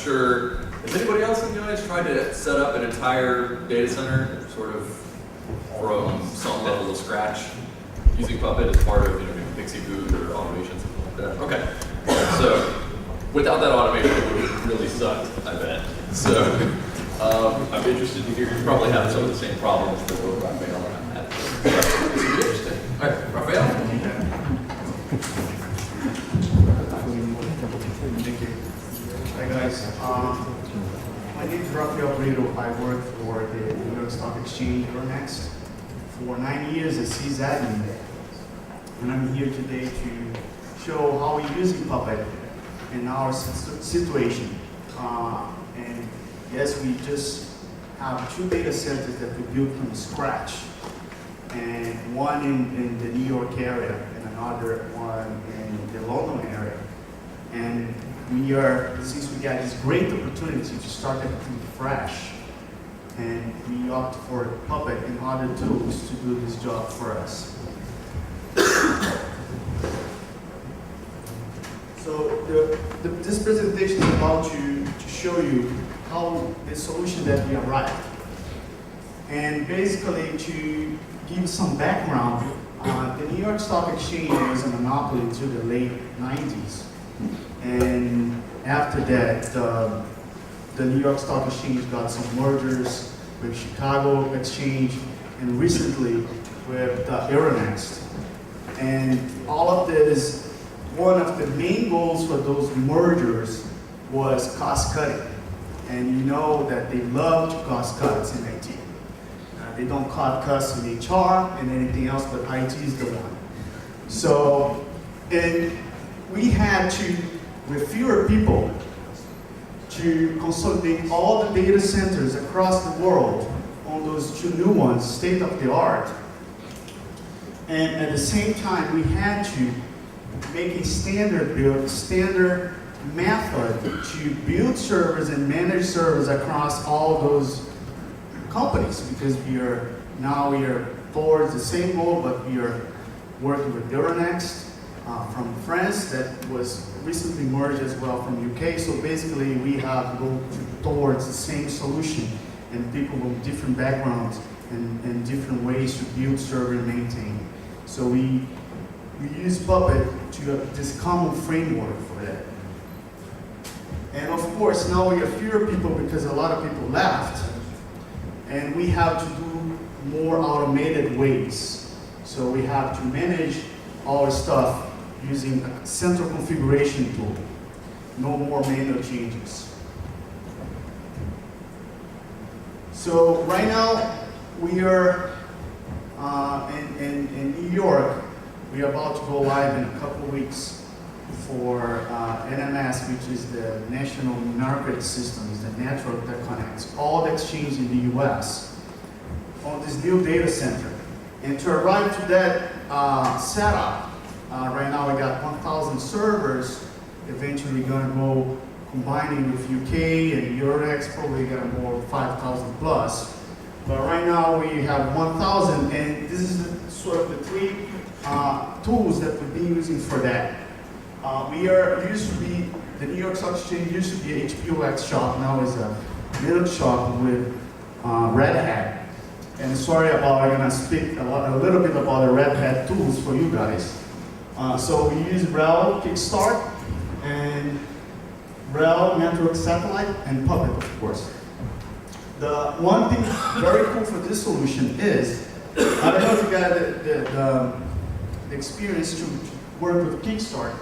sure, has anybody else in the audience tried to set up an entire data center sort of from some level of scratch using Puppet as part of, maybe Pixie boot or automation, something like that? Okay. So without that automation, it would have really sucked, I bet. So I'm interested to hear. You probably have some of the same problems that both Raphael and I had. This would be interesting. All right, Raphael. Thank you. Hi guys. My name is Raphael Brito. I work for the New York Stock Exchange Euronext for 9 years as sysadmin. And I'm here today to show how we're using Puppet in our situation. And yes, we just have 2 data centers that we built from scratch. And one in the New York area and another one in the London area. And we are, since we got this great opportunity to start everything fresh, and we opt for Puppet and other tools to do this job for us. So this presentation is about to show you how the solution that we arrived. And basically to give some background, the New York Stock Exchange was a monopoly until the late 90s. And after that, the New York Stock Exchange got some mergers with Chicago Exchange and recently with Euronext. And all of this, one of the main goals for those mergers was cost cutting. And you know that they love to cost cuts in IT. They don't cut costs in HR and anything else, but IT is the one. So, and we had to, with fewer people, to consolidate all the data centers across the world on those 2 new ones, state of the art. And at the same time, we had to make a standard method to build servers and manage servers across all those companies, because we are towards the same goal, but we are working with Euronext from France that was recently merged as well from UK. So basically we have to go towards the same solution, and people with different backgrounds and different ways to build, serve, and maintain. So we use Puppet to have this common framework for that. And of course now we have fewer people because a lot of people left, and we have to do more automated ways. So we have to manage our stuff using a central configuration tool. No more manual changes. So right now we are in New York. We are about to go live in a couple of weeks for NMS, which is the National Market Systems, the network that connects all the exchanges in the US on this new data center. And to arrive to that setup, right now we got 1,000 servers, eventually gonna go combining with UK and Euronext, probably gonna go 5,000 plus. But right now we have 1,000, and this is sort of the 3 tools that we've been using for that. The New York Stock Exchange used to be a HPOX shop, now is a Linux shop with Red Hat. And sorry about, I'm gonna speak a little bit about the Red Hat tools for you guys. So we use RHEL Kickstart and RHEL Network Satellite and Puppet, of course. The one thing very cool for this solution is, I don't know if you got the experience to work with Kickstart.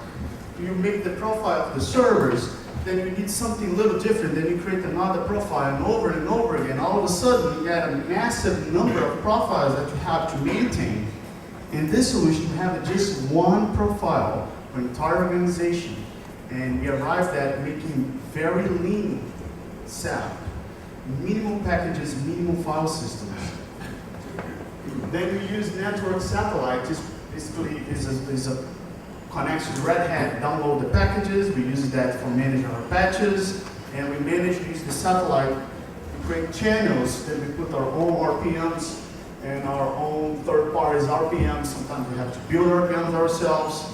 You make the profile of the servers, then you need something a little different, then you create another profile and over again. All of a sudden, you got a massive number of profiles that you have to maintain. In this solution, we have just one profile for the entire organization. And we arrived at making very lean setup. Minimum packages, minimum file systems. Then we use Network Satellite, just basically is a connection to Red Hat, download the packages, we use that for managing our patches, and we manage to use the satellite to create channels, then we put our own RPMs and our own third parties RPMs. Sometimes we have to build RPMs ourselves,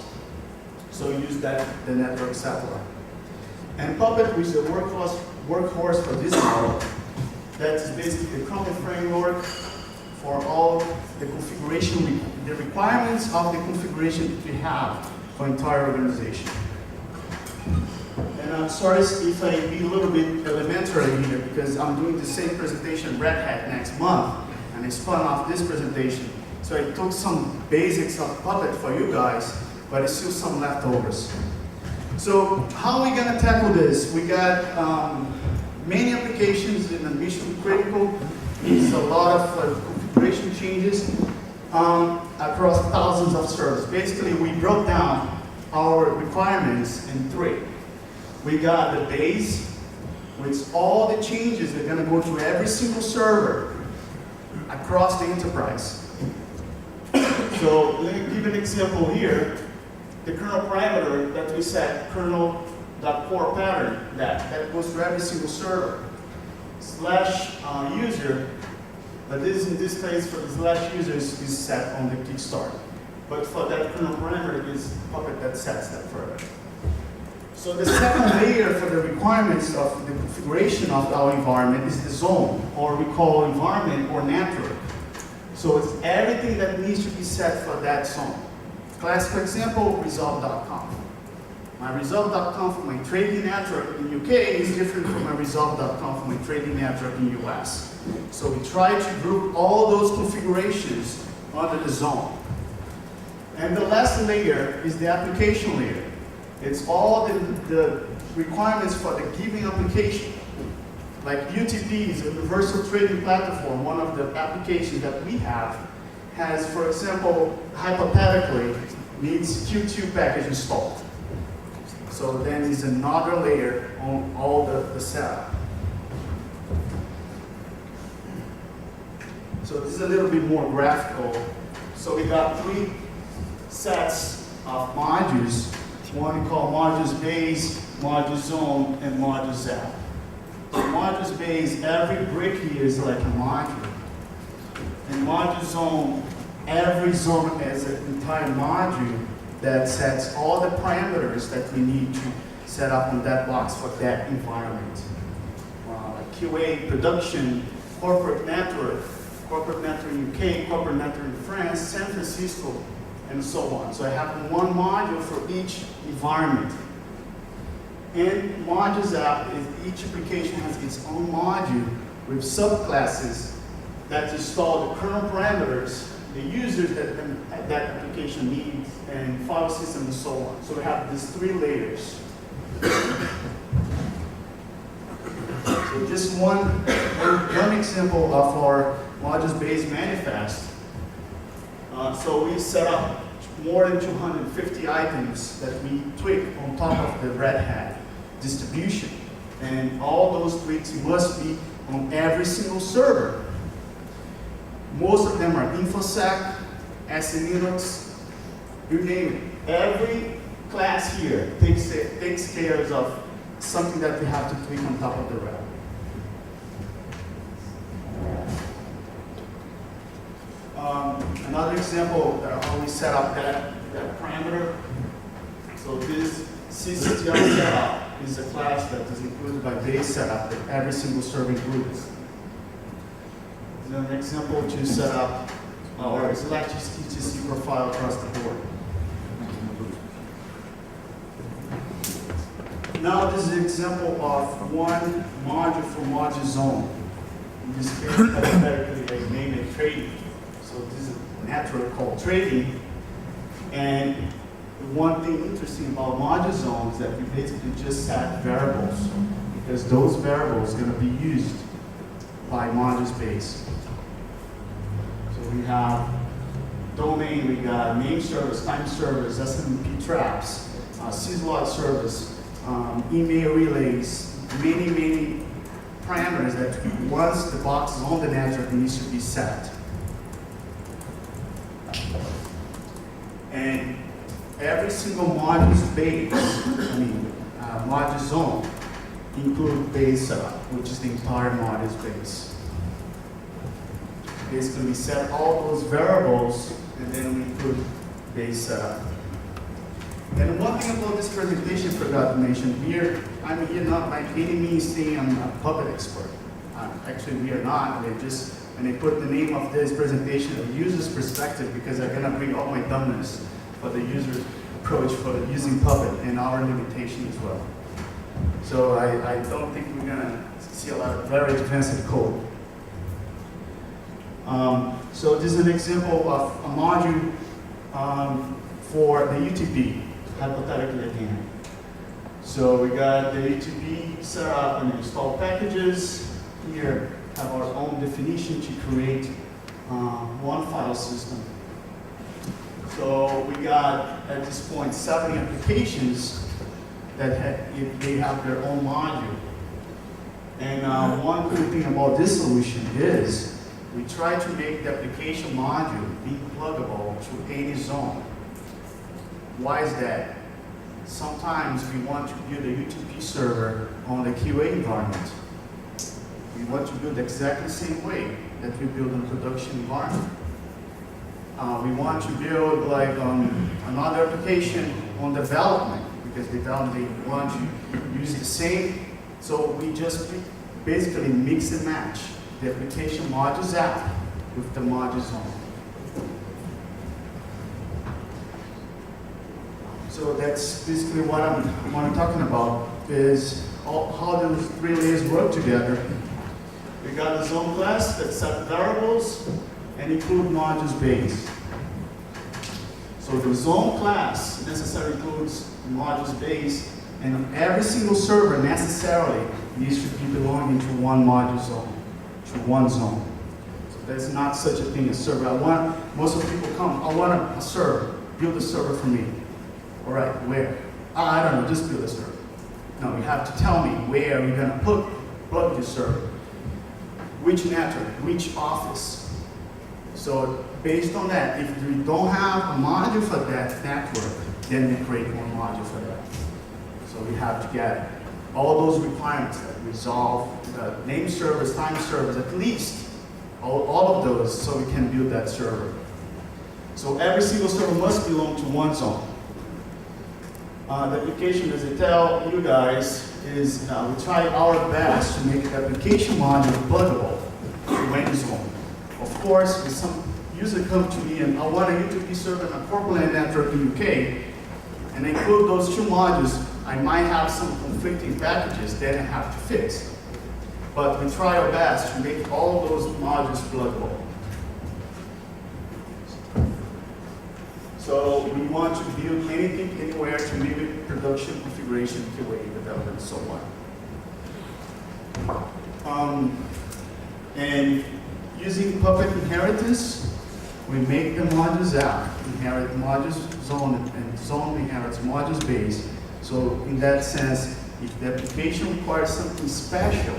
so we use that, the Network Satellite. And Puppet, which is the workhorse for this model, that is basically the common framework for all the configuration, the requirements of the configuration that we have for entire organization. And I'm sorry if I be a little bit elementary here, because I'm doing the same presentation Red Hat next month, and I spun off this presentation. So I took some basics of Puppet for you guys, but it's still some leftovers. So how are we gonna tackle this? We got many applications in the mission critical. It's a lot of configuration changes across thousands of servers. Basically, we broke down our requirements in three. We got the base, which all the changes are gonna go to every single server across the enterprise. So let me give an example here. The kernel parameter that we set, kernel.core pattern, that goes to every single server. /user, but this in this case for the /user is set on the kickstart. But for that kernel parameter, it is Puppet that sets that further. So the second layer for the requirements of the configuration of our environment is the zone, or we call environment or network. So it's everything that needs to be set for that zone. Classic example, resolve.conf. My resolve.conf for my trading network in UK is different from my resolve.conf for my trading network in US. So we try to group all those configurations under the zone. And the last layer is the application layer. It's all the requirements for the given application. Like UTP is a universal trading platform. One of the applications that we have has, for example, hypothetically, needs Q2 package installed. So then there's another layer on all the setup. So this is a little bit more graphical. So we got three sets of modules. One we call modules base, module zone, and module zap. So modules base, every brick here is like a module. And module zone, every zone has an entire module that sets all the parameters that we need to set up on that box for that environment. Like QA, production, corporate network in UK, corporate network in France, San Francisco, and so on. So I have one module for each environment. And modules app is each application has its own module with subclasses that install the kernel parameters, the users that that application needs, and file system and so on. So we have these three layers. So just one example of our modules-based manifest. So we set up more than 250 items that we tweak on top of the Red Hat distribution. And all those tweaks must be on every single server. Most of them are InfoSec, SE/Linux, you name it. Every class here takes care of something that we have to tweak on top of the Red. Another example that how we set up that parameter. So this CCTL setup is a class that is included by base setup that every single server includes. An example to set up our select ETC profile across the board. Now this is an example of one module for module zone. In this case, hypothetically, they name it trading. So this is a network called trading. And one thing interesting about module zones is that we basically just set variables, because those variables are going to be used by modules base. So we have domain, we got name servers, time servers, SMTP traps, syslog servers, email relays, many parameters that once the box is on the network needs to be set. And every single module's base, module zone, include base setup, which is the entire module's base. Basically, we set all those variables, and then we put base setup. And one thing about this presentation I forgot to mention, I'm here not by any means saying I'm a Puppet expert. Actually, we are not. And I put the name of this presentation, the user's perspective, because I'm gonna bring all my dumbness for the user approach for using Puppet and our limitation as well. So I don't think we're gonna see a lot of very advanced code. So this is an example of a module for the UTP, hypothetically again. So we got the UTP set up and install packages. Here have our own definition to create one file system. So we got at this point 7 applications that they have their own module. And one good thing about this solution is we try to make the application module be pluggable to any zone. Why is that? Sometimes we want to build a UTP server on the QA environment. We want to build exactly the same way that we build in production environment. We want to build like another application on development because they want to use the same. So we just basically mix and match the application modules app with the module zone. So that's basically what I'm talking about is how those 3 layers work together. We got the zone class that set variables and include modules base. So the zone class necessarily includes modules base, and every single server necessarily needs to be belonging to one module zone, to one zone. So there's not such a thing as server. Most of the people come, I want a server, build a server for me. All right, where? I don't know, just build a server. No, you have to tell me where you're gonna plug your server. Which network, which office. So based on that, if we don't have a module for that network, then we create one module for that. So we have to get all those requirements that resolve the name servers, time servers, at least all of those so we can build that server. So every single server must belong to one zone. The application, as I tell you guys, is we try our best to make the application module pluggable to any zone. Of course, if some user comes to me and I want a UTP server on a corporate network in UK, and I include those 2 modules, I might have some conflicting packages that I have to fix. But we try our best to make all those modules pluggable. So we want to build anything, anywhere to limit production, configuration, QA, development, and so on. And using Puppet inheritance, we make the modules app, inherit modules zone, and zone inherits modules base. So in that sense, if the application requires something special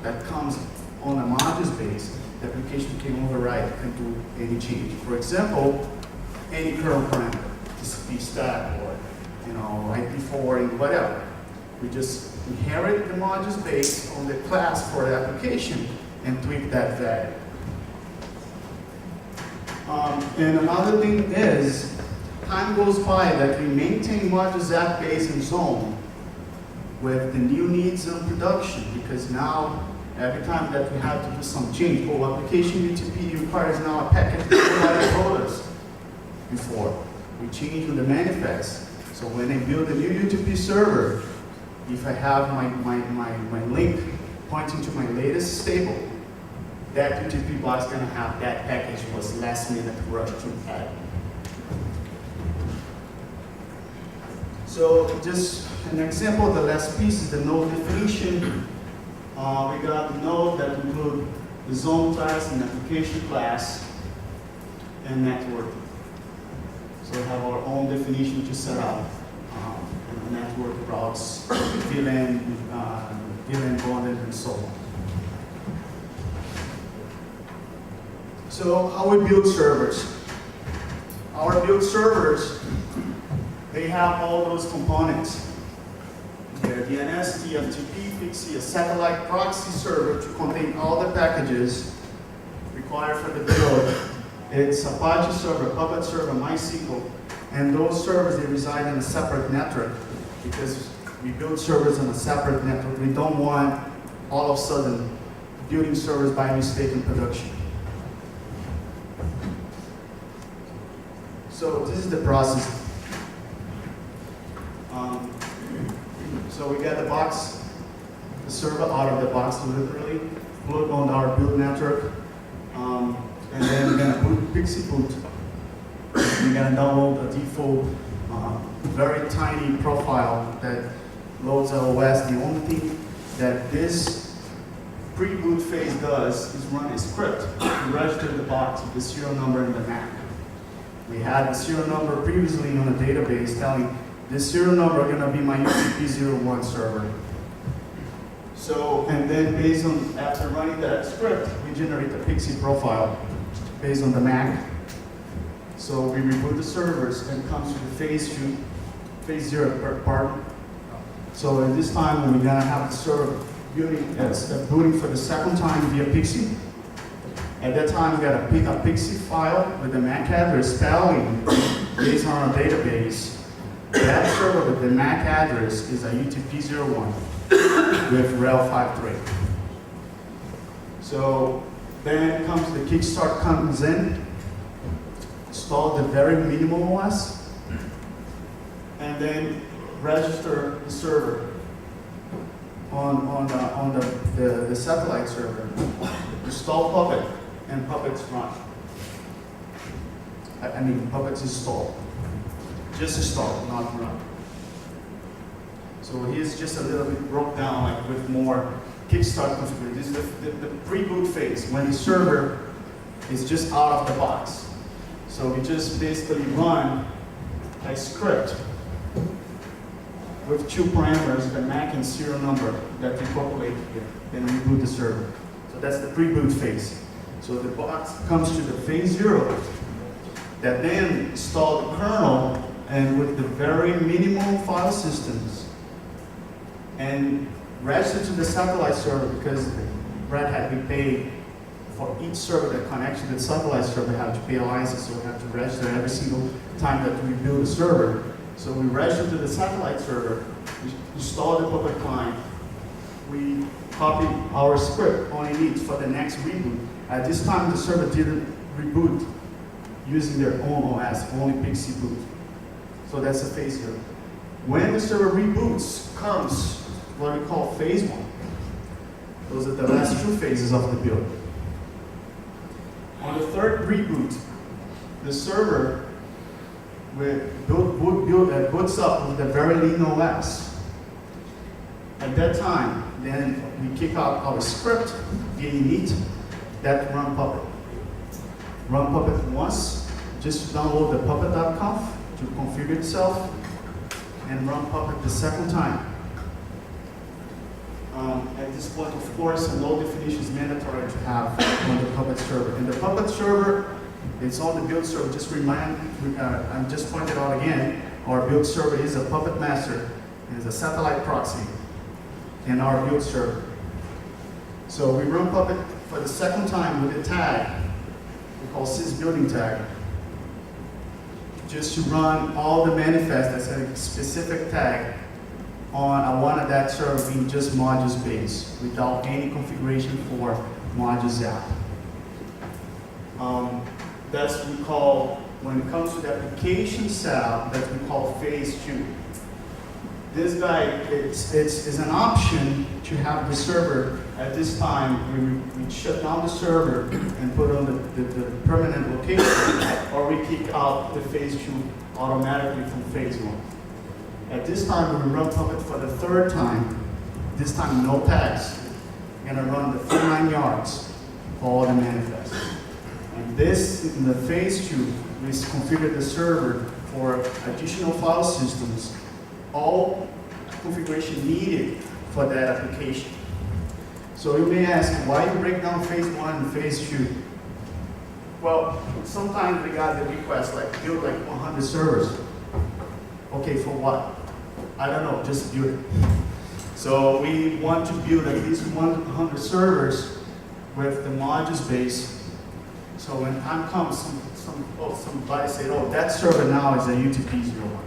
that comes on a modules base, the application can override and do any change. For example, any kernel parameter, TCP stack or IP4 and whatever. We just inherit the modules based on the class for the application and tweak that value. And another thing is, time goes by that we maintain modules app base and zone with the new needs of production, because now every time that we have to do some change, application UTP requires now a package that told us before. We change with the manifest. So when I build a new UTP server, if I have my link pointing to my latest stable, that UTP block is going to have that package was last minute rush to add. So just an example of the last piece is the node definition. We got the node that include the zone class and application class and network. So we have our own definition to set up network routes, VLAN, bonded, and so on. So how we build servers. Our build servers, they have all those components. They're DNS, TFTP, PXE, a satellite proxy server to contain all the packages required for the build. It's Apache server, Puppet server, MySQL, And those servers, they reside in a separate network because we build servers on a separate network. We don't want all of a sudden building servers by mistake in production. So this is the process. So we get the box, the server out of the box literally, plug on our build network, and then we're gonna boot Pixie boot. We're gonna download a default, very tiny profile that loads OS. The only thing that this pre-boot phase does is run a script to register the box with the serial number in the MAC. We had the serial number previously on a database telling this serial number is going to be my UTP-01 server. So, and then based on, after running that script, we generate a Pixie profile based on the MAC. So we reboot the servers and it comes to the phase 0 part. So at this time, we're going to have the server booting for the second time via Pixie. At that time, we got to pick a Pixie file with the MAC address spelling based on our database. That server with the MAC address is a UTP-01 with rel 53. So then comes the kickstart comes in, install the very minimal OS, and then register the server on the satellite server. Install Puppet, and Puppet's run. I mean, Puppet's installed. Just install, not run. So here's just a little bit broke down, like with more kickstart configuration. This is the pre-boot phase, when the server is just out of the box. So we just basically run a script with two parameters, the MAC and serial number that we populate here, and we boot the server. So that's the pre-boot phase. So the box comes to the phase 0 that then install the kernel and with the very minimal file systems and register to the satellite server because Red Hat, we pay for each server that connects to the satellite server, we have to pay a license, so we have to register every single time that we build a server. So we register to the satellite server, we install the Puppet client, we copy our script on needs for the next reboot. At this time, the server didn't reboot using their own OS, only Pixie boot. So that's a phase 0. When the server reboots, comes what we call phase 1. Those are the last two phases of the build. On the third reboot, the server boots up with a very lean OS. At that time, then we kick out our script via init that run Puppet. Run Puppet once, just to download the puppet.conf to configure itself, and run Puppet the second time. At this point, of course, a load definition is mandatory to have on the Puppet server. And the Puppet server, it's on the build server. Just I just pointed out again, our build server is a Puppet master, and is a satellite proxy in our build server. So we run Puppet for the second time with a tag we call sysbuilding tag, just to run all the manifests that's a specific tag on I wanted that server being just modules based without any configuration for modules app. That's what we call, when it comes to the application setup, that we call phase 2. This guy, it's an option to have the server at this time. We shut down the server and put on the permanent location, or we kick out the phase 2 automatically from phase 1. At this time, we run Puppet for the third time. This time, no tags. We're gonna run the full 9 yards for all the manifests. And this, in the phase 2, we configure the server for additional file systems, all configuration needed for that application. So you may ask, why you break down phase 1 and phase 2? Well, sometimes we got the request, like build like 100 servers. Okay, for what? I don't know, just build it. So we want to build at least 100 servers with the modules base. So when time comes, somebody said, oh, that server now is a UTP-01.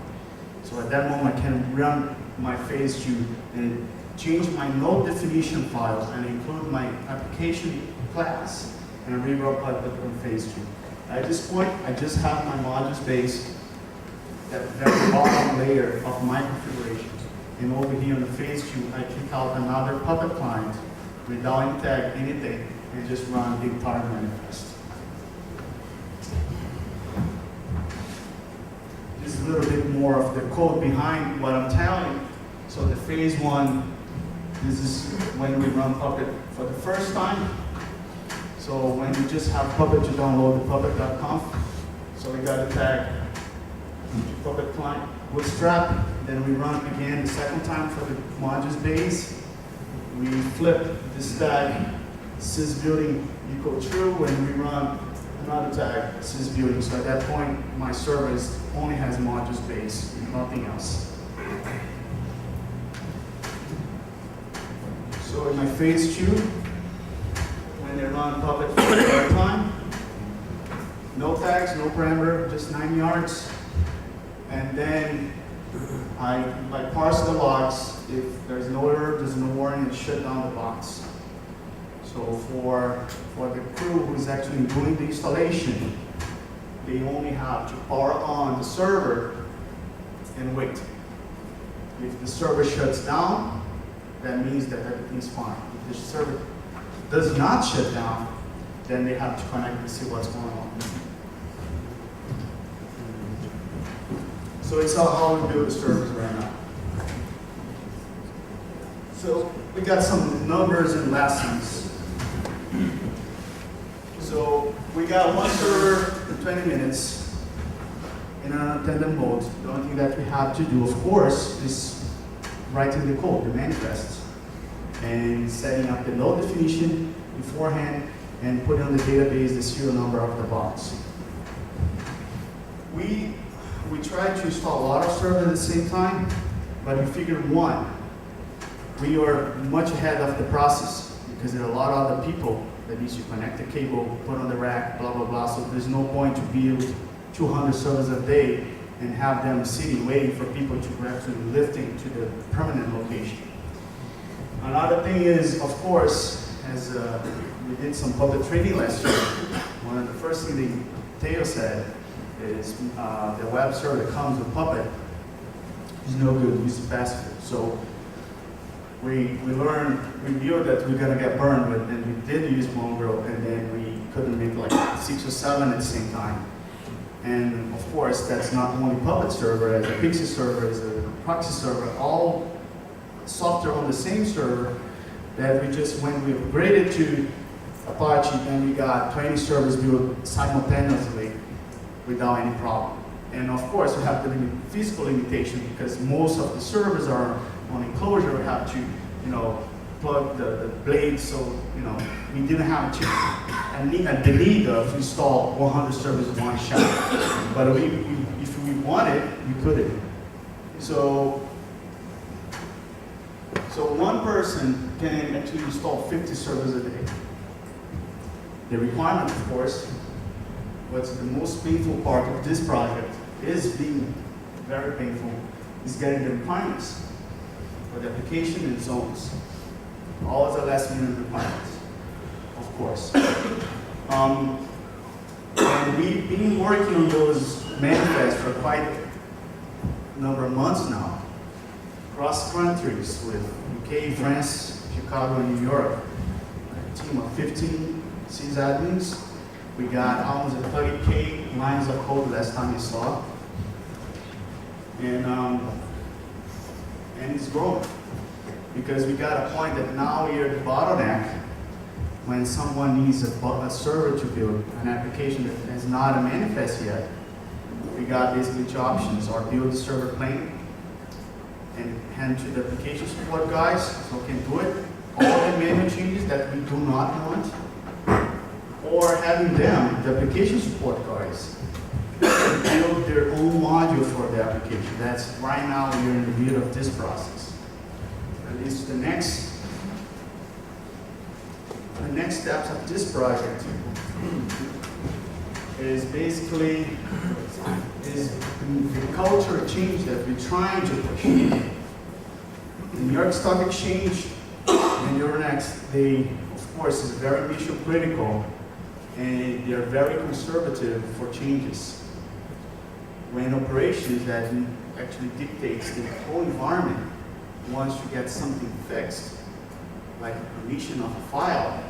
So at that moment, I can run my phase 2 and change my node definition file and include my application class and rewrite Puppet on phase 2. At this point, I just have my modules base, that very bottom layer of my configuration. And over here on the phase 2, I kick out another Puppet client without any tag, anything, and just run the entire manifest. This is a little bit more of the code behind what I'm telling. So the phase 1, this is when we run Puppet for the first time. So when you just have Puppet, you download the puppet.conf. So we got a tag Puppet client bootstrap. Then we run again the second time for the modules base. We flip this tag sysbuilding equal true, and we run another tag sysbuilding. So at that point, my server only has modules base, nothing else. So in my phase 2, when they run Puppet for the third time, no tags, no parameter, just 9 yards. And then I parse the logs. If there's no error, there's no warning, and shut down the box. So for the crew who's actually doing the installation, they only have to power on the server and wait. If the server shuts down, that means that everything's fine. If the server does not shut down, then they have to connect and see what's going on. So it's how we build the servers right now. So we got some numbers and lessons. So we got one server for 20 minutes in an unattended mode. The only thing that we have to do, of course, is writing the code, the manifest, and setting up the node definition beforehand and putting on the database the serial number of the box. We tried to install a lot of servers at the same time, but we figured one, we are much ahead of the process because there are a lot of other people that needs to connect the cable, put on the rack, blah, blah, blah. So there's no point to build 200 servers a day and have them sitting waiting for people to actually lifting to the permanent location. Another thing is, of course, as we did some public training last year, one of the first things Theo said is the web server that comes with Puppet is no good, it's passive. So we learned, we knew that we're gonna get burned, but then we did use Mongrel, and then we couldn't make like 6 or 7 at the same time. And of course, that's not only Puppet server, as a Pixie server, as a proxy server, all software on the same server that we just, when we upgraded to Apache, then we got 20 servers built simultaneously without any problem. And of course, we have the physical limitation because most of the servers are on enclosure. We have to, plug the blade, so we didn't have to the need of install 100 servers in one shot. But if we wanted, we couldn't. So one person can actually install 50 servers a day. The requirement, of course, what's the most painful part of this project is being very painful, is getting the requirements for the application and zones. All the last minute requirements, of course. And we've been working on those manifests for quite a number of months now, across countries with UK, France, Chicago, and New York. A team of 15 sysadmins. We got almost 30K lines of code last time you saw. And it's growing. Because we got a point that now we're at the bottleneck when someone needs a server to build an application that is not a manifest yet. We got basically 2 options, or build the server plain and hand to the application support guys so we can do it. All the manual changes that we do not want, or having them, the application support guys, build their own module for the application. That's right now we're in the middle of this process. At least the next steps of this project is basically the culture change that we're trying to push. The New York Stock Exchange and Euronext, they, of course, is very mission critical, and they're very conservative for changes. When operations that actually dictates the whole environment wants to get something fixed, like a permission of a file,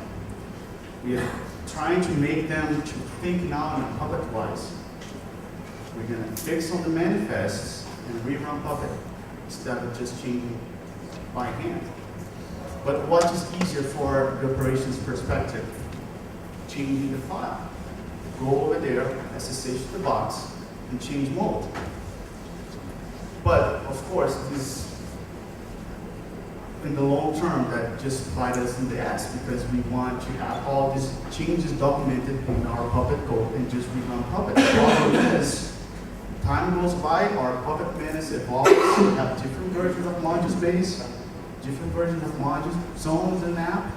we are trying to make them to think now in a Puppet wise. We're going to fix on the manifests and rerun Puppet instead of just changing by hand. But what is easier for the operations perspective? Changing the file. Go over there, SSH to the box, and change mode. But of course, this in the long term that just bite us in the ass because we want to have all these changes documented in our Puppet code and just rerun Puppet. The problem is, time goes by, our Puppet manifest evolves, we have different versions of module space, different versions of modules, zones in app.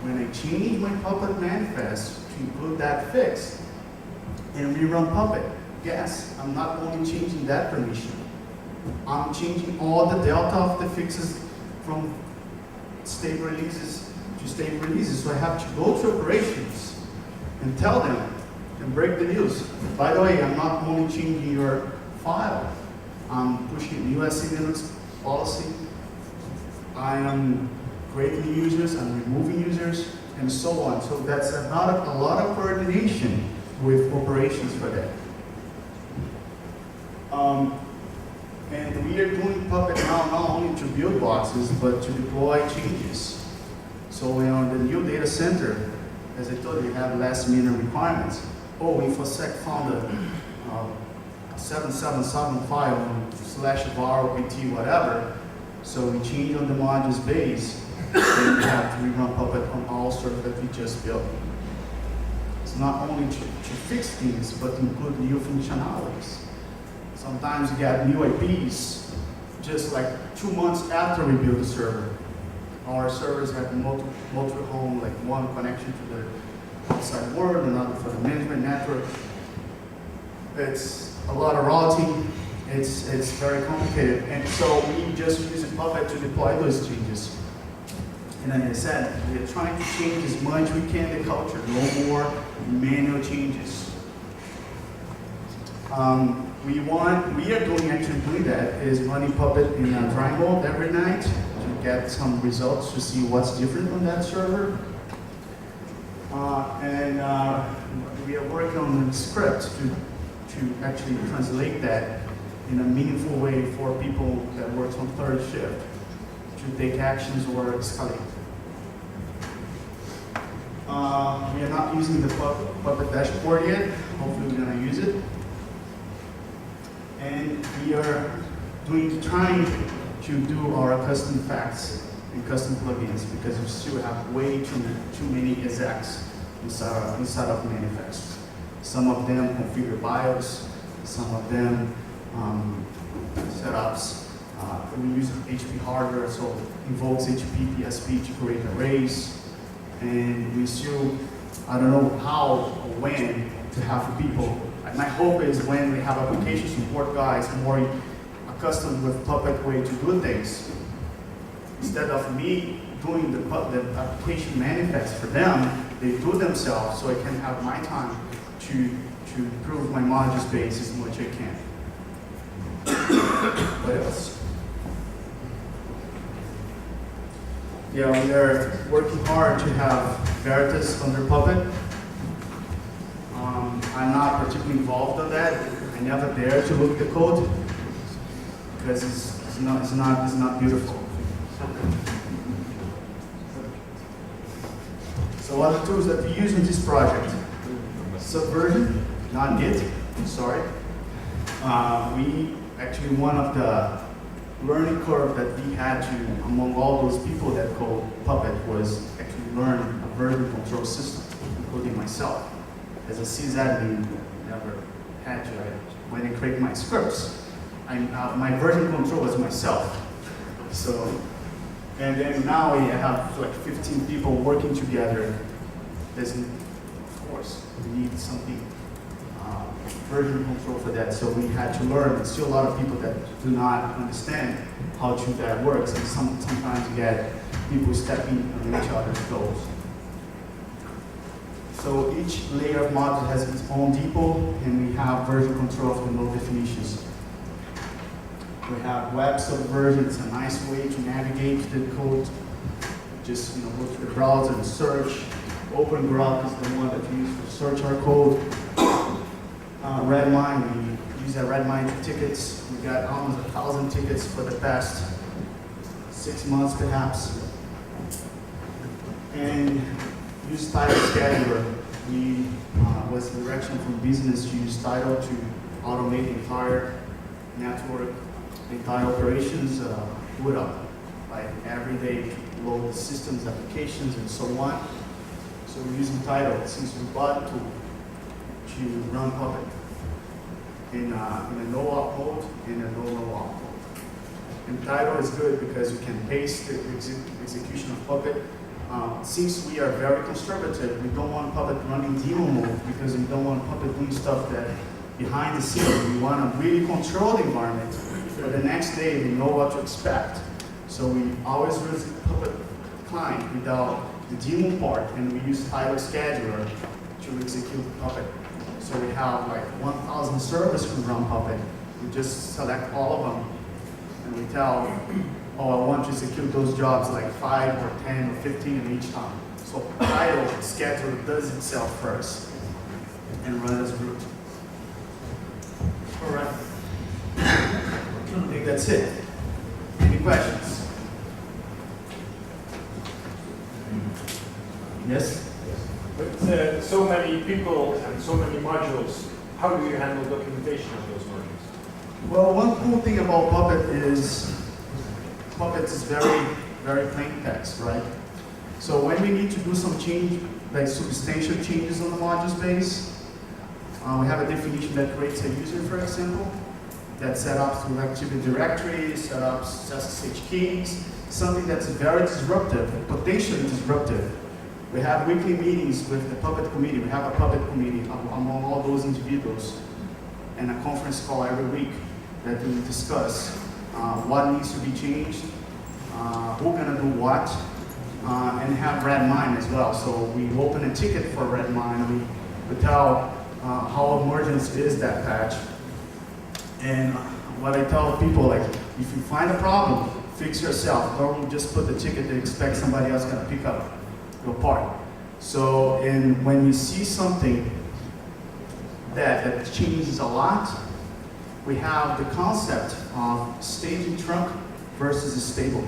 When I change my Puppet manifest to include that fix and rerun Puppet, yes, I'm not only changing that permission, I'm changing all the delta of the fixes from stable releases to stable releases. So I have to go to operations and tell them and break the news. By the way, I'm not only changing your file, I'm pushing USC Linux policy. I am creating users, I'm removing users, and so on. So that's a lot of coordination with operations for that. And we are doing Puppet now not only to build boxes, but to deploy changes. So on the new data center, as I told you, we have last minute requirements. Oh, InfoSec found a 777 file on /var, pt, whatever. So we change on the modules base, and we have to rerun Puppet on all stuff that we just built. It's not only to fix things, but to include new functionalities. Sometimes you get new IPs just like 2 months after we build the server. Our servers have multi-home, like one connection to the outside world, another for the management network. It's a lot of routing. It's very complicated. And so we just use Puppet to deploy those changes. And like I said, we're trying to change as much we can the culture, no more manual changes. We are doing that is running Puppet in a dry mode every night to get some results to see what's different on that server. We are working on a script to actually translate that in a meaningful way for people that work on third shift to take actions or escalate. We are not using the Puppet dashboard yet. Hopefully we're going to use it. And we are trying to do our custom facts and custom plugins because we still have way too many execs inside of manifests. Some of them configure BIOS, some of them setups. We use HP hardware, so invokes HP PSP to create arrays. And we still, I don't know how or when to have people. My hope is when we have application support guys more accustomed with Puppet way to do things, instead of me doing the application manifest for them, they do themselves so I can have my time to improve my module space as much as I can. What else? Yeah, we are working hard to have Veritas under Puppet. I'm not particularly involved in that. I never dare to look at the code because it's not beautiful. So what are the tools that we use in this project? Subversion, not Git, sorry. We actually, one of the learning curve that we had to, among all those people that code Puppet, was actually learn a version control system, including myself. As a sysadmin, never had to. When I create my scripts, my version control was myself. So, and then now we have like 15 people working together. Of course, we need something version control for that. So we had to learn. There's still a lot of people that do not understand how that works, and sometimes you get people stepping on each other's toes. So each layer of module has its own depot, and we have version control of the node definitions. We have web subversion. It's a nice way to navigate the code. Just go to the browser and search. Open Grok is the one that we use to search our code. Redmine, we use that Redmine for tickets. We got almost 1,000 tickets for the past 6 months, perhaps. And use title scheduler. We was direction from business to use title to automate the entire network, the entire operations, boot up, like every day load systems, applications, and so on. So we're using title since we bought the tool to run Puppet in a no-op mode and a no-op mode. And title is good because you can base the execution of Puppet. Since we are very conservative, we don't want Puppet running demo mode because we don't want Puppet doing stuff that behind the scenes. We want to really control the environment. For the next day, we know what to expect. So we always use Puppet client without the demo part, and we use title scheduler to execute Puppet. So we have like 1,000 servers who run Puppet. We just select all of them, and we tell, oh, I want to execute those jobs like 5 or 10 or 15 in each time. So title scheduler does itself first and run as root. All right. I think that's it. Any questions? Yes? With so many people and so many modules, how do you handle documentation of those modules? Well, one cool thing about Puppet is Puppet is very, very plain text, right? So when we need to do some change, like substantial changes on the module space, we have a definition that creates a user, for example, that's set up through Active Directory, set up SSH keys, something that's very disruptive, potentially disruptive. We have weekly meetings with the Puppet committee. We have a Puppet committee among all those individuals, and a conference call every week that we discuss what needs to be changed, who's gonna do what, and have Redmine as well. So we open a ticket for Redmine. We tell how emergent is that patch. And what I tell people, like, if you find a problem, fix yourself. Don't just put the ticket and expect somebody else gonna pick up your part. So, and when you see something that changes a lot, we have the concept of staging trunk versus a stable.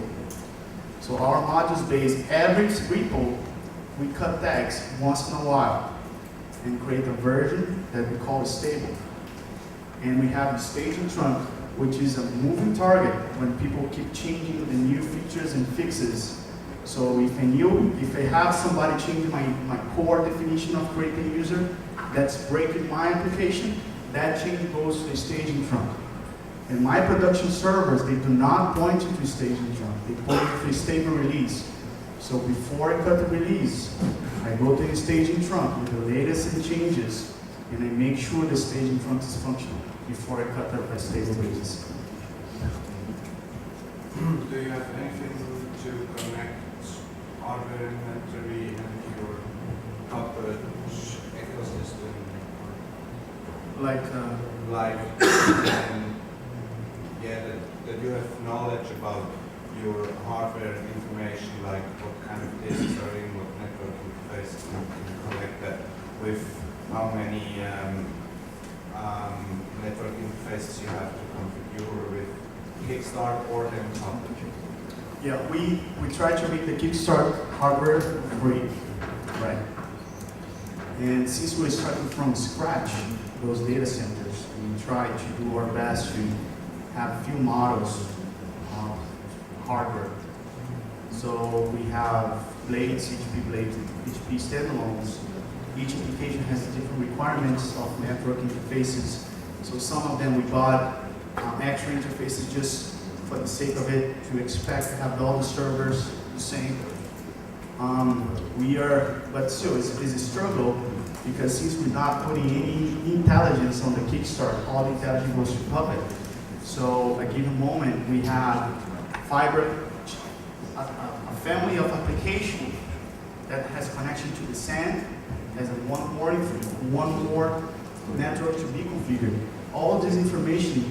So our modules base, every repo, we cut tags once in a while and create a version that we call a stable. And we have the staging trunk, which is a moving target when people keep changing the new features and fixes. So if I have somebody changing my core definition of creating a user, that's breaking my application, that change goes to the staging trunk. And my production servers, they do not point you to staging trunk, they point you to a stable release. So before I cut the release, I go to the staging trunk with the latest and changes, and I make sure the staging trunk is functional before I cut my stable release. Do you have anything to connect hardware inventory and your Puppet ecosystem? Like, that you have knowledge about your hardware information, like what kind of disks are in, what network interface, and you can connect that with how many network interfaces you have to configure with Kickstart or then Puppet. yeah, we try to make the Kickstart hardware free, right? And since we're starting from scratch, those data centers, we try to do our best to have a few models of hardware. So we have blades, HP standalones. Each application has different requirements of network interfaces. So some of them we bought extra interfaces just for the sake of it, to expect to have all the servers the same. But still, it's a struggle because since we're not putting any intelligence on the Kickstart, all the intelligence goes to Puppet. So at a given moment, we have a family of application that has connection to the SAN, has one more network to be configured. All this information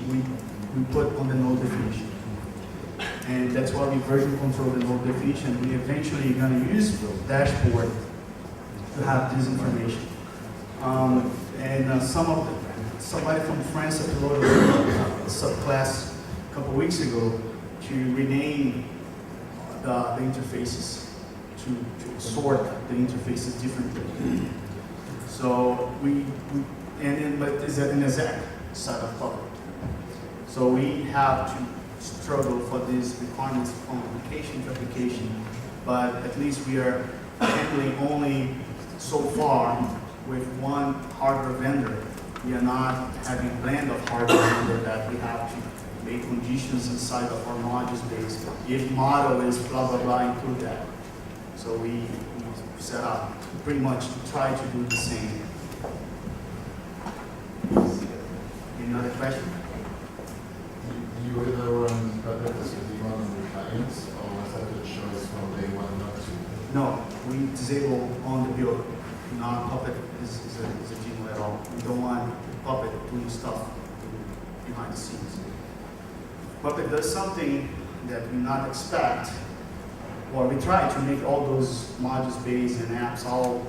we put on the node definition. And that's why we version control the node definition. We eventually going to use dashboard to have this information. Somebody from France uploaded a subclass a couple weeks ago to rename the interfaces, to sort the interfaces differently. So but it's an exact side of Puppet. So we have to struggle for these requirements from application to application, but at least we are handling only so far with one hardware vendor. We are not having a blend of hardware vendor that we have to make conditions inside of our modules base. If model is blah, blah, blah, include that. So we set up pretty much to try to do the same. Any other question? Do you either run Puppet as you run on the clients, or was that a choice from day one not to? No, we disable on the build. Non-Puppet is a GNU at all. We don't want Puppet doing stuff behind the scenes. Puppet does something that we not expect, or we try to make all those modules based and apps all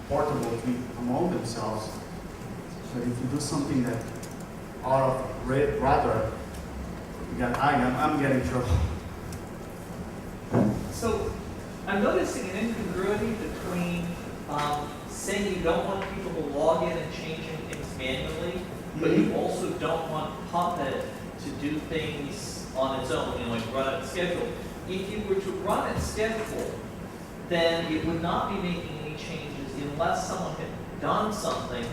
portable among themselves. But if you do something that out of rather, I'm getting in trouble. So I'm noticing an incongruity between saying you don't want people to log in and changing things manually, but you also don't want Puppet to do things on its own, like run it schedule. If you were to run it schedule, then it would not be making any changes unless someone had done something,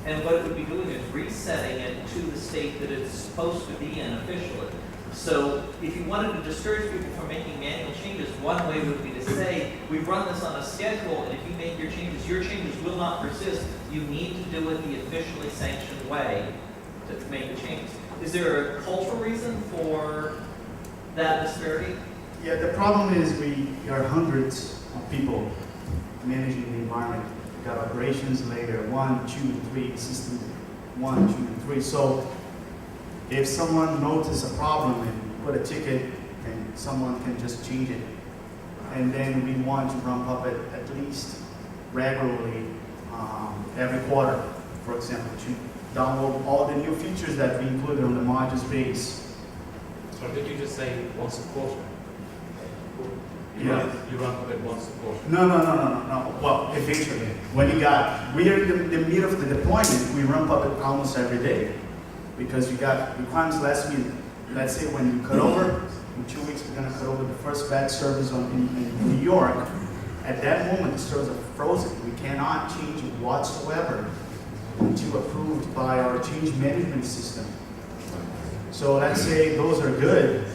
and what it would be doing is resetting it to the state that it's supposed to be in officially. So if you wanted to discourage people from making manual changes, one way would be to say, we run this on a schedule, and if you make your changes will not persist. You need to do it the officially sanctioned way to make the changes. Is there a cultural reason for that disparity? Yeah, the problem is we are hundreds of people managing the environment. We got operations layer 1, 2, 3, system 1, 2, 3. So if someone notices a problem and put a ticket, and someone can just change it. And then we want to run Puppet at least regularly every quarter, for example, to download all the new features that we included on the modules base. So did you just say once a quarter? You run Puppet once a quarter? No. Well, eventually, we are in the middle of the deployment, we run Puppet almost every day. Because you got requirements last minute. Let's say when you cut over, in 2 weeks we're going to cut over the first batch servers in New York. At that moment, the servers are frozen. We cannot change it whatsoever until approved by our change management system. So let's say those are good,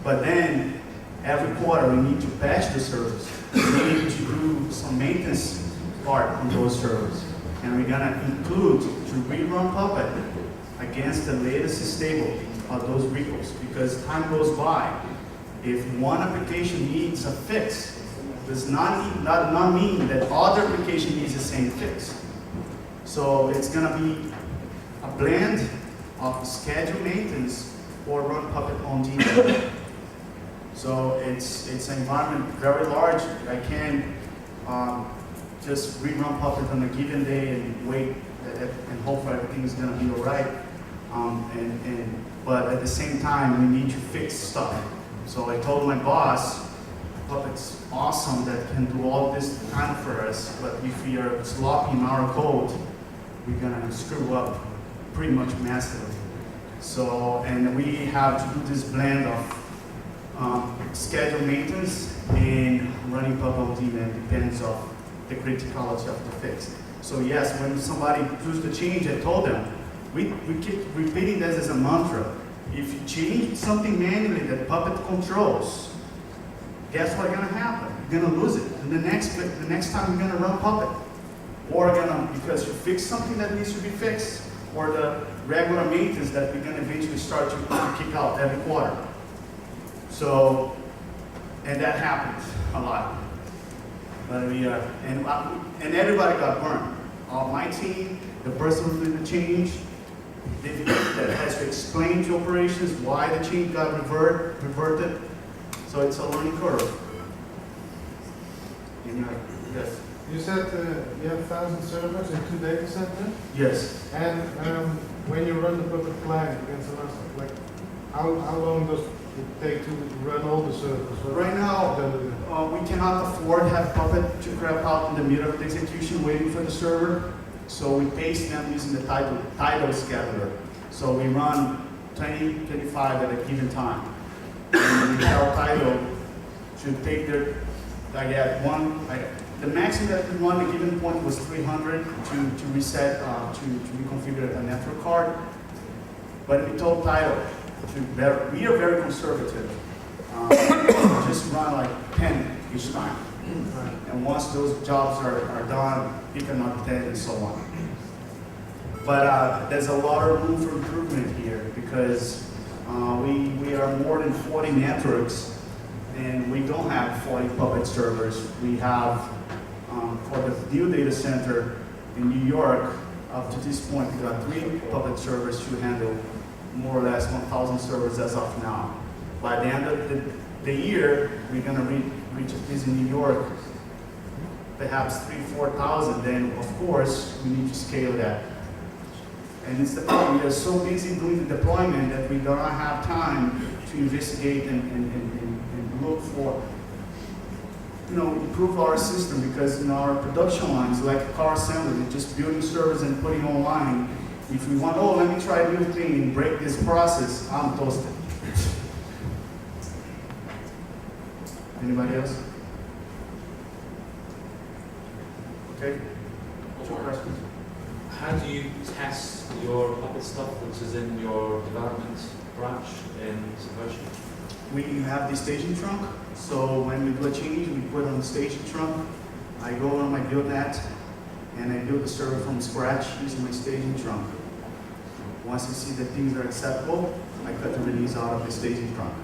but then every quarter we need to patch the servers. We need to do some maintenance part on those servers. And we're going to include to rerun Puppet against the latest stable of those repos, because time goes by. If one application needs a fix, does not mean that other application needs the same fix. So it's going to be a blend of scheduled maintenance or run Puppet on demand. So it's an environment very large. I can't just rerun Puppet on a given day and wait and hope everything is going to be all right. But at the same time, we need to fix stuff. So I told my boss, Puppet's awesome that can do all this time for us, but if we are sloppy in our code, we're gonna screw up pretty much massively. So, and we have to do this blend of scheduled maintenance and running Puppet on demand, depends on the criticality of the fix. So yes, when somebody does the change, I told them, we keep repeating this as a mantra. If you change something manually that Puppet controls, guess what's gonna happen? You're gonna lose it. And the next time you're gonna run Puppet. or because you fix something that needs to be fixed, or the regular maintenance that we're gonna eventually start to kick out every quarter. So, and that happens a lot. But and everybody got burned. My team, the person who did the change, that has to explain to operations why the change got reverted. So it's a learning curve. Yes. You said you have 1,000 servers in 2 data centers? Yes. And when you run the Puppet client against another, like, how long does it take to run all the servers? Right now, we cannot afford to have Puppet to crap out in the middle of the execution waiting for the server. So we pace them using the title scheduler. So we run 20, 25 at a given time. And our title should take their, the maximum that we run at a given point was 300 to reset, to reconfigure a network card. But we told title, we are very conservative. Just run like 10 each time. And once those jobs are done, pick another 10 and so on. But there's a lot of room for improvement here because we are more than 40 networks and we don't have 40 Puppet servers. We have, for the new data center in New York, up to this point, we got 3 Puppet servers to handle more or less 1,000 servers as of now. By the end of the year, we're going to reach at least in New York, perhaps 3,000 to 4,000. Then, of course, we need to scale that. And it's the problem, we are so busy doing the deployment that we don't have time to investigate and look for, improve our system because our production lines, like car assembly, we're just building servers and putting online. If we want, let me try a new thing and break this process, I'm toasted. Anybody else? Okay. Two questions. How do you test your Puppet stuff, which is in your development branch in Subversion? We have the staging trunk, so when we do a change, we put on the staging trunk. I go on my build net, and I build the server from scratch using my staging trunk. Once I see that things are acceptable, I cut the release out of the staging trunk.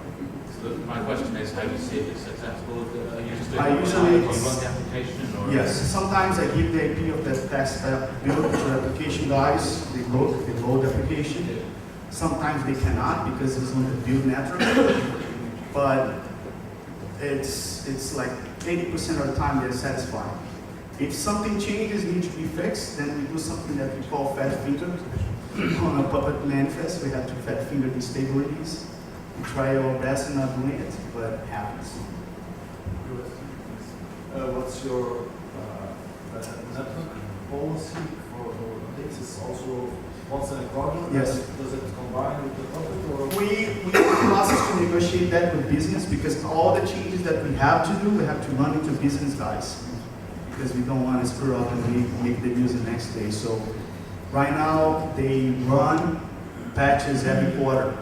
So my question is, how do you see if it's acceptable? Are you just doing I it usually- when you run the application? Or? Yes, sometimes I give the IP of the test build to the application guys. They load the application. Sometimes they cannot because it's on the build network. But it's like 80% of the time they're satisfied. If something changes, needs to be fixed, then we do something that we call fat finger. On a Puppet manifest, we have to fat finger these stabilities. We try our best in not doing it, but it happens. What's your network policy for updates? Is also once in a quarter? Yes. Does it combine with the Puppet or? We process to negotiate that with business because all the changes that we have to do, we have to run into business guys because we don't want to screw up and make the news the next day. So right now they run patches every quarter.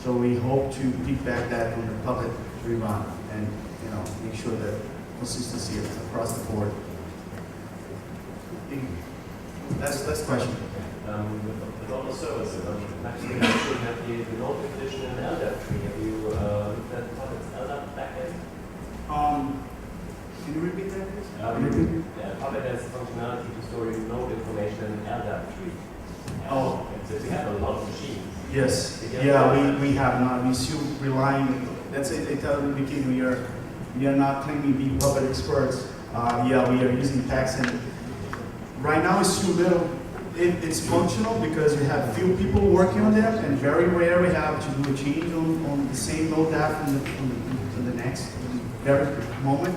So we hope to pick back that on the Puppet rerun and make sure that consistency across the board. Last question. With all the services, actually you have the node definition and LDAP tree. Have you looked at Puppet's LDAP backend? Can you repeat that, please? Yeah, Puppet has functionality to store your node information in LDAP tree. Oh. So we have a lot of machines. Yes. Yeah, we have not. We still relying. That's it. I tell you in the beginning, we are not claiming to be Puppet experts. We are using packs and right now it's too little. It's functional because we have few people working on them, and very rare we have to do a change on the same node app on the next very moment.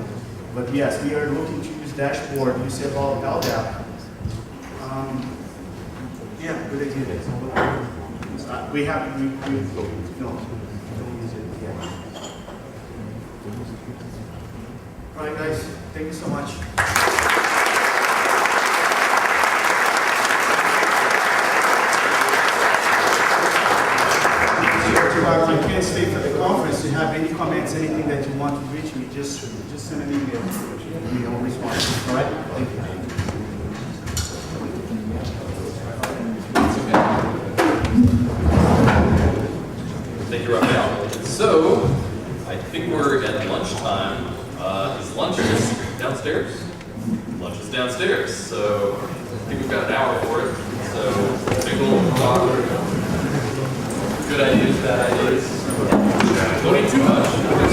But yes, we are looking to use dashboard. You said about LDAP. Yeah, good idea. We don't use it yet. All right, guys. Thank you so much. I can't stay for the conference. If you have any comments, anything that you want to reach me, just send an email. I'll respond. All right? Thank you. interrupt now. So, I think we're at lunchtime. Is lunch just downstairs? Lunch is downstairs, so I think we've got an hour for it. So, single, talk, good ideas, bad ideas. Don't eat too much.